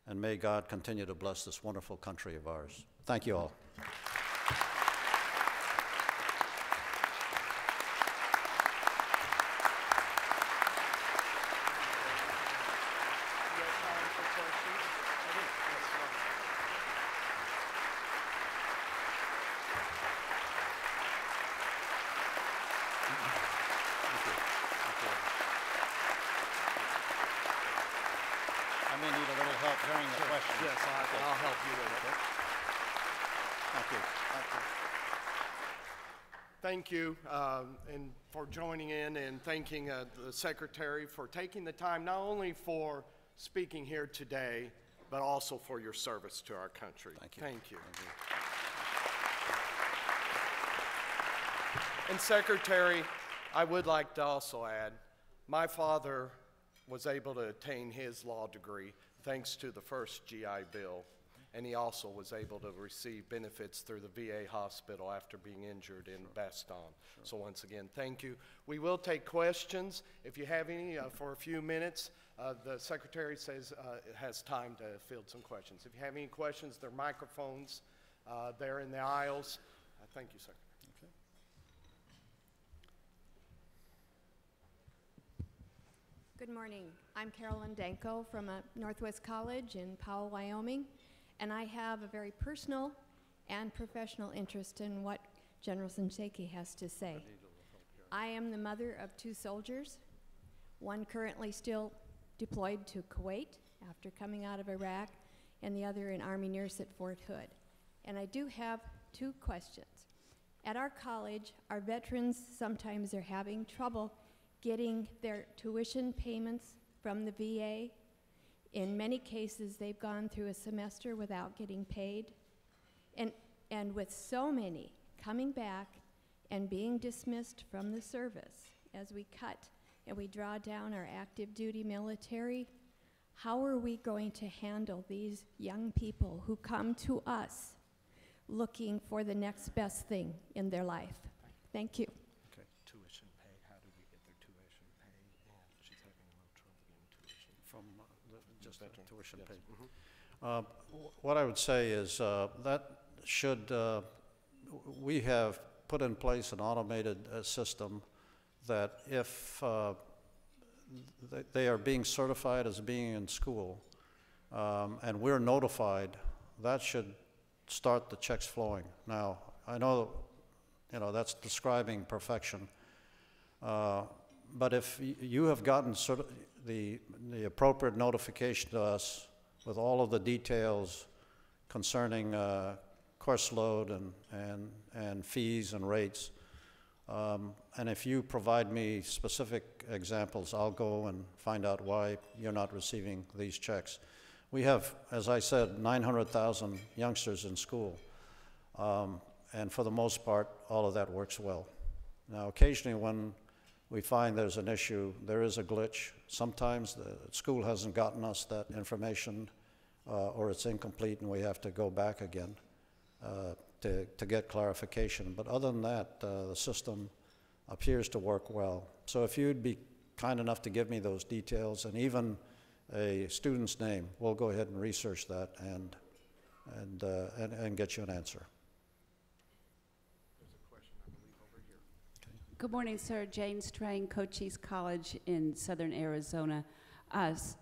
and may God continue to bless this wonderful country of ours. Thank you all. I may need a little help hearing the question. Yes, I'll help you with it. Thank you. Thank you, and for joining in, and thanking the Secretary for taking the time not only for speaking here today, but also for your service to our country. Thank you. Thank you. And Secretary, I would like to also add, my father was able to attain his law degree thanks to the first GI Bill, and he also was able to receive benefits through the VA hospital after being injured in Bastogne. So once again, thank you. We will take questions. If you have any for a few minutes, the Secretary says has time to field some questions. If you have any questions, there are microphones there in the aisles. Thank you, Secretary. Good morning. I'm Carolyn Denko from Northwest College in Powell, Wyoming, and I have a very personal and professional interest in what General Shinseki has to say. I am the mother of 2 soldiers, one currently still deployed to Kuwait after coming out of Iraq, and the other an Army nurse at Fort Hood. And I do have 2 questions. At our college, our veterans sometimes are having trouble getting their tuition payments from the VA. In many cases, they've gone through a semester without getting paid. And with so many coming back and being dismissed from the service, as we cut and we draw down our active duty military, how are we going to handle these young people who come to us looking for the next best thing in their life? Thank you. Tuition pay, how do we get their tuition pay? And she's having a little trouble getting tuition. From just the tuition Yes. pay. What I would say is that should, we have put in place an automated system that if they are being certified as being in school and we're notified, that should start the checks flowing. Now, I know, that's describing perfection. But if you have gotten the appropriate notification to us with all of the details concerning course load and fees and rates, and if you provide me specific examples, I'll go and find out why you're not receiving these checks. We have, as I said, 900,000 youngsters in school. And for the most part, all of that works well. Now, occasionally when we find there's an issue, there is a glitch. Sometimes the school hasn't gotten us that information or it's incomplete and we have to go back again to get clarification. But other than that, the system appears to work well. So if you'd be kind enough to give me those details and even a student's name, we'll go ahead and research that and get you an answer. Good morning, sir. Jane Strang, Cochise College in Southern Arizona.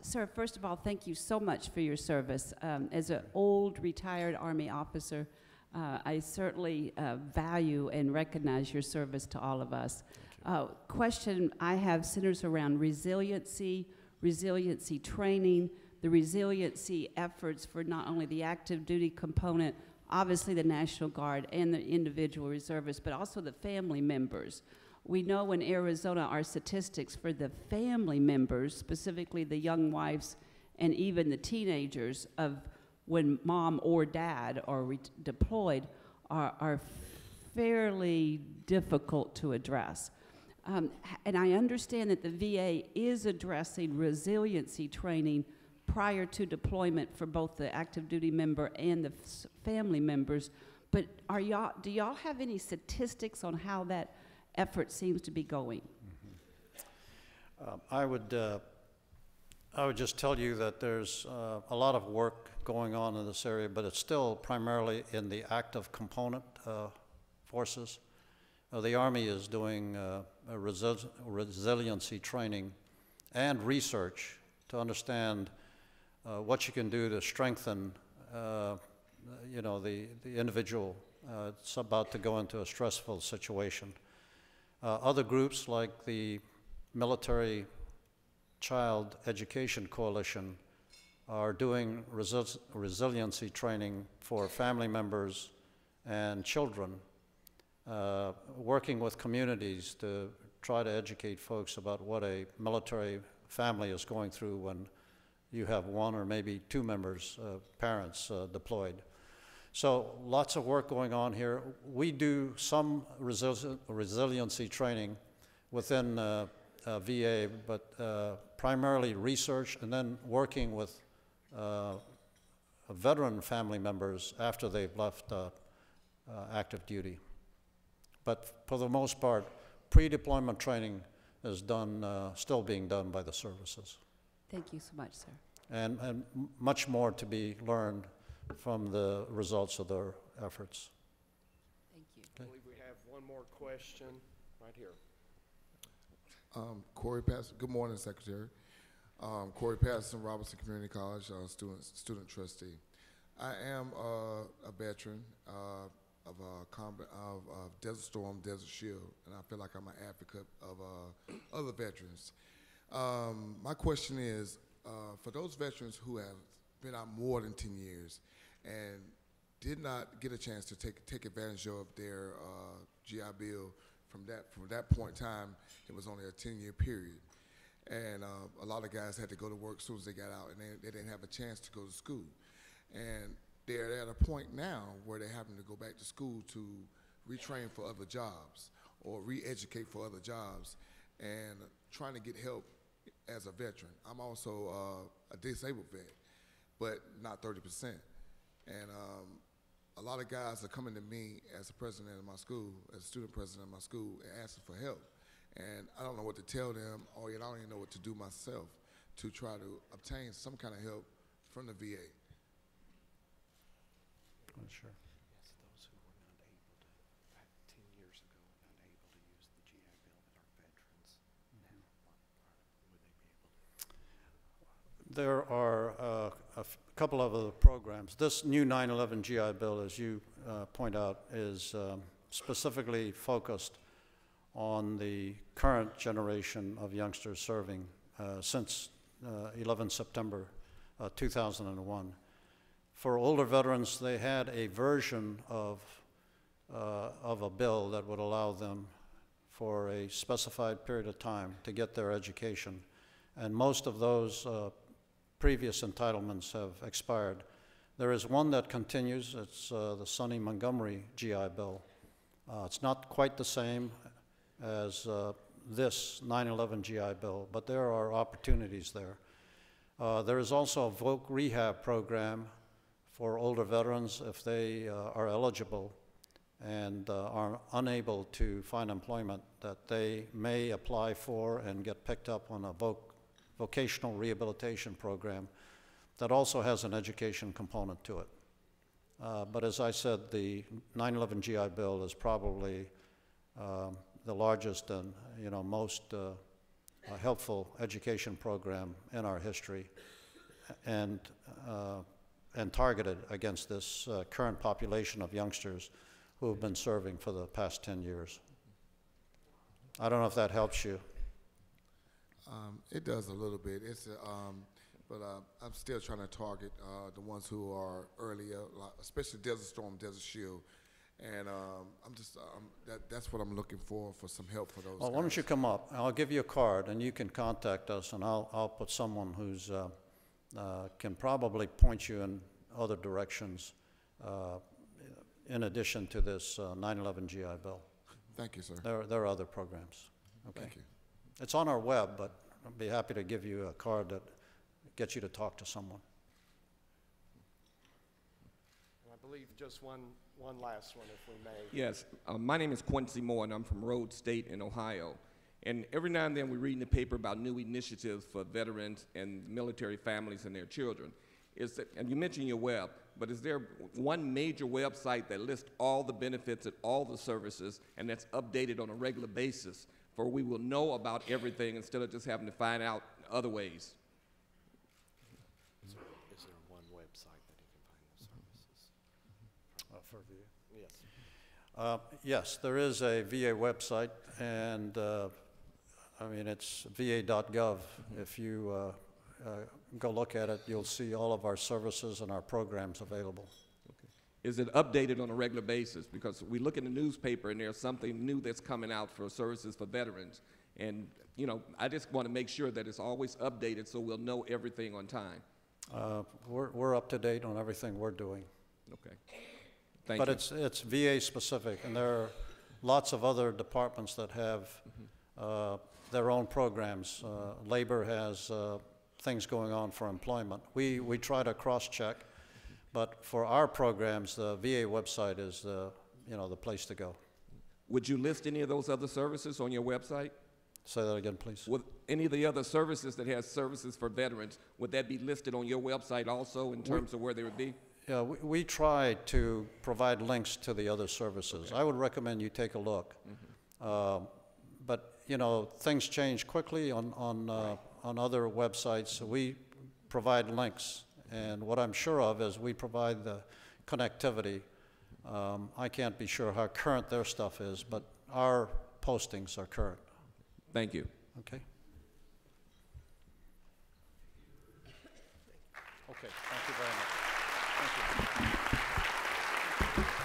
Sir, first of all, thank you so much for your service. As an old retired Army officer, I certainly value and recognize your service to all of us. Question I have centers around resiliency training, the resiliency efforts for not only the active duty component, obviously the National Guard and the individual reservists, but also the family members. We know in Arizona our statistics for the family members, specifically the young wives and even the teenagers of when mom or dad are deployed are fairly difficult to address. And I understand that the VA is addressing resiliency training prior to deployment for both the active duty member and the family members, but do y'all have any statistics on how that effort seems to be going? I would I would just tell you that there's a lot of work going on in this area, but it's still primarily in the active component forces. The Army is doing a resiliency training and research to understand what you can do to strengthen, you know, the individual that's about to go into a stressful situation. Other groups like the Military Child Education Coalition are doing resiliency training for family members and children, working with communities to try to educate folks about what a military family is going through when you have one or maybe two members, parents deployed. So lots of work going on here. We do some resiliency training within VA, but primarily research and then working with veteran family members after they've left active duty. But for the most part, pre-deployment training is done, still being done by the services. Thank you so much, sir. And much more to be learned from the results of their efforts. Thank you. I believe we have one more question right here. Corey Patterson, good morning, Secretary. Corey Patterson, Robertson Community College, student trustee. I am a veteran of Desert Storm, Desert Shield, and I feel like I'm an advocate of other veterans. My question is, for those veterans who have been out more than 10 years and did not get a chance to take advantage of their GI Bill from that point in time, it was only a 10-year period. And a lot of guys had to go to work as soon as they got out, and they didn't have a chance to go to school. And they're at a point now where they're having to go back to school to retrain for other jobs or re-educate for other jobs and trying to get help as a veteran. I'm also a disabled vet, but not 30%. And a lot of guys are coming to me as a president of my school, as a student president of my school, and asking for help. And I don't know what to tell them, or yet I don't even know what to do myself to try to obtain some kind of help from the VA. Sure. Yes, those who were not able to, back 10 years ago, were not able to use the GI Bill that are veterans. Now, would they be able to? There are a couple of other programs. This new 9/11 GI Bill, as you point out, is specifically focused on the current generation of youngsters serving since 11 September 2001. For older veterans, they had a version of a bill that would allow them for a specified period of time to get their education. And most of those previous entitlements have expired. There is one that continues. It's the Sonny Montgomery GI Bill. It's not quite the same as this 9/11 GI Bill, but there are opportunities there. There is also a voc rehab program for older veterans if they are eligible and are unable to find employment, that they may apply for and get picked up on a vocational rehabilitation program that also has an education component to it. But as I said, the 9/11 GI Bill is probably the largest and most helpful education program in our history, and targeted against this current population of youngsters who have been serving for the past 10 years. I don't know if that helps you. It does a little bit. But I'm still trying to target the ones who are earlier, especially Desert Storm, Desert Shield. And that's what I'm looking for some help for those guys. Why don't you come up? I'll give you a card, and you can contact us, and I'll put someone who's can probably point you in other directions in addition to this 9/11 GI Bill. Thank you, sir. There are other programs. Okay. Thank you. It's on our web, but I'd be happy to give you a card that gets you to talk to someone. I believe just one last one, if we may. Yes, my name is Quincy More, and I'm from Rhodes State in Ohio. And every now and then we read in the paper about new initiatives for veterans and military families and their children. And you mentioned your web, but is there one major website that lists all the benefits and all the services and that's updated on a regular basis for we will know about everything instead of just having to find out other ways? Is there one website that he can find the services? For VA? Yes. Yes, there is a VA website, and I mean, it's va.gov. If you go look at it, you'll see all of our services and our programs available. Is it updated on a regular basis? Because we look in the newspaper and there's something new that's coming out for services for veterans. And, you know, I just want to make sure that it's always updated so we'll know everything on time. We're up to date on everything we're doing. Okay. Thank But you. it's VA specific, and there are lots of other departments that have their own programs. Labor has things going on for employment. We try to cross-check, but for our programs, the VA website is the place to go. Would you list any of those other services on your website? Say that again, please. Would any of the other services that has services for veterans, would that be listed on your website also in terms of where they would be? Yeah, we try to provide links to the other services. Okay. I would recommend you take a look. But, you know, things change quickly on other websites. So we provide links. And what I'm sure of is we provide the connectivity. I can't be sure how current their stuff is, but our postings are current. Thank you. Okay? Okay, thank you very much. Thank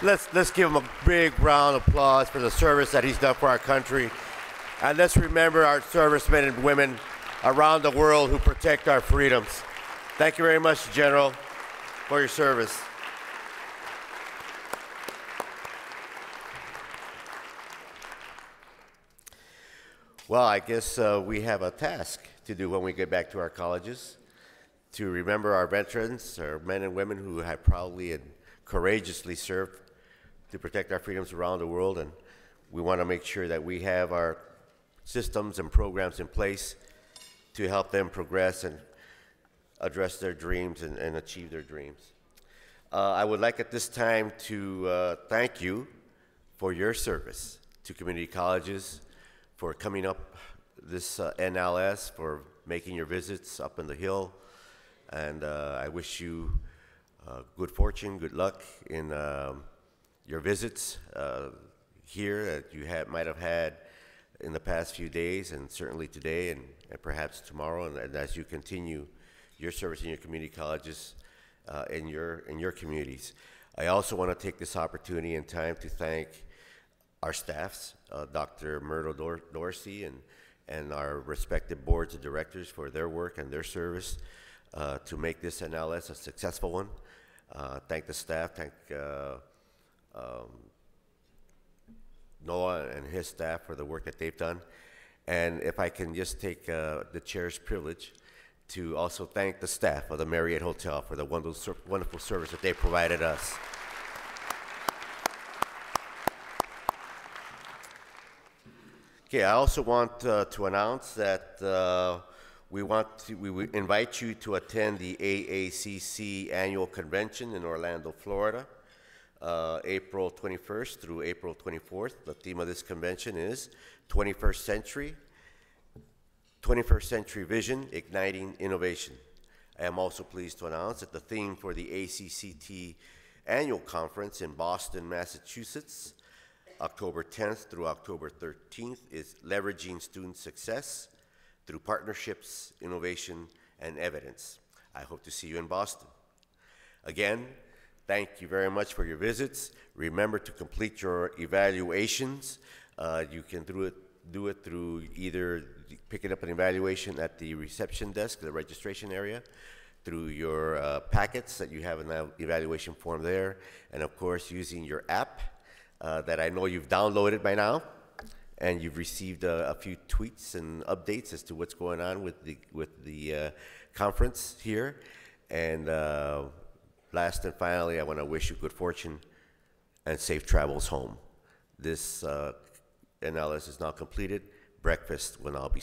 you. Let's give him a big round of applause for the service that he's done for our country. And let's remember our servicemen and women around the world who protect our freedoms. Thank you very much, General, for your service. Well, I guess we have a task to do when we get back to our colleges, to remember our veterans, our men and women who have proudly and courageously served to protect our freedoms around the world. And we want to make sure that we have our systems and programs in place to help them progress and address their dreams and achieve their dreams. I would like at this time to thank you for your service to community colleges, for coming up this NLS, for making your visits up in the Hill. And I wish you good fortune, good luck in your visits here that you might have had in the past few days, and certainly today, and perhaps tomorrow, and as you continue your service in your community colleges in your communities. I also want to take this opportunity and time to thank our staffs, Dr. Myrtle Dorsey and our respective boards of directors for their work and their service to make this NLS a successful one. Thank the staff, thank Noah and his staff for the work that they've done. And if I can just take the chair's privilege to also thank the staff of the Marriott Hotel for the wonderful service that they provided us. Okay, I also want to announce that we invite you to attend the AACC annual convention in Orlando, Florida, April 21st through April 24th. The theme of this convention is 21st Century Vision, Igniting Innovation. I am also pleased to announce that the theme for the ACCT annual conference in Boston, Massachusetts, October 10th through October 13th is Leveraging Student Success Through Partnerships, Innovation, and Evidence. I hope to see you in Boston. Again, thank you very much for your visits. Remember to complete your evaluations. You can do it through either picking up an evaluation at the reception desk, the registration area, through your packets that you have an evaluation form there, and of course using your app that I know you've downloaded by now, and you've received a few tweets and updates as to what's going on with the conference here. And last and finally, I want to wish you good fortune and safe travels home. This NLS is now completed. breakfast when I'll be